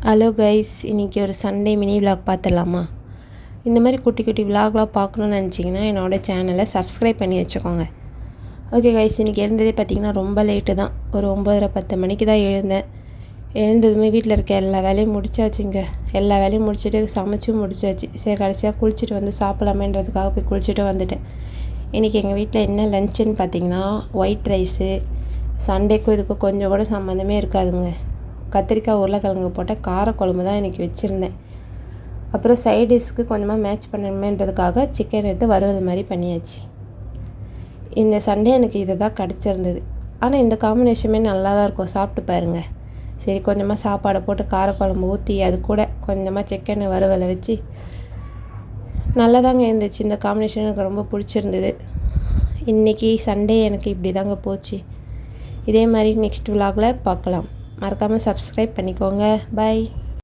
Hello guys, இன்றைக்கி ஒரு Sunday mini vlog பார்த்துடலாமா? இந்த மாதிரி குட்டி குட்டி விலாக்லாம் பார்க்கணுன்னு நினச்சிங்கன்னா என்னோடய சேனலை சப்ஸ்கிரைப் பண்ணி வச்சுக்கோங்க. ஓகே கைஸ், இன்றைக்கி எழுந்ததே பார்த்திங்கன்னா ரொம்ப லேட்டு தான். ஒரு 9:30-10 மணிக்கு தான் எழுந்தேன். எழுந்ததுமே வீட்டில் இருக்க எல்லா வேலையும் முடிச்சாச்சுங்க. எல்லா வேலையும் முடிச்சுட்டு சமைச்சும் முடிச்சாச்சு. சரி, கடைசியாக குளிச்சுட்டு வந்து சாப்பிடலாமேன்றதுக்காக போய் குளிச்சுட்டு வந்துட்டேன். இன்றைக்கி எங்கள் வீட்டில் என்ன லஞ்சுன்னு பார்த்திங்கன்னா ஒயிட் ரைஸு. சண்டேக்கும் இதுக்கும் கொஞ்சம் கூட சம்மந்தமே இருக்காதுங்க. கத்திரிக்காய் உருளைக்கிழங்கு போட்ட காரக்குழம்பு தான் இன்றைக்கி வச்சுருந்தேன். அப்புறம் சைடிஷ்க்கு கொஞ்சமாக மேட்ச் பண்ணணுமேன்றதுக்காக சிக்கன் எடுத்து வறுவல் மாதிரி பண்ணியாச்சு. இந்த சண்டே எனக்கு இதை தான் கிடச்சிருந்தது. ஆனால் இந்த காம்பினேஷனுமே நல்லா தான் இருக்கும், சாப்பிட்டு பாருங்கள். சரி, கொஞ்சமாக சாப்பாடை போட்டு காரக்குழம்பு ஊற்றி அது கூட கொஞ்சமாக சிக்கனை வறுவலை வச்சு நல்லா தாங்க இருந்துச்சு. இந்த காம்பினேஷன் எனக்கு ரொம்ப பிடிச்சிருந்தது. இன்றைக்கி சண்டே எனக்கு இப்படி தாங்க போச்சு. இதே மாதிரி நெக்ஸ்ட் விலாகில் பார்க்கலாம். மறக்காமல் சப்ஸ்கிரைப் பண்ணிக்கோங்க. பை.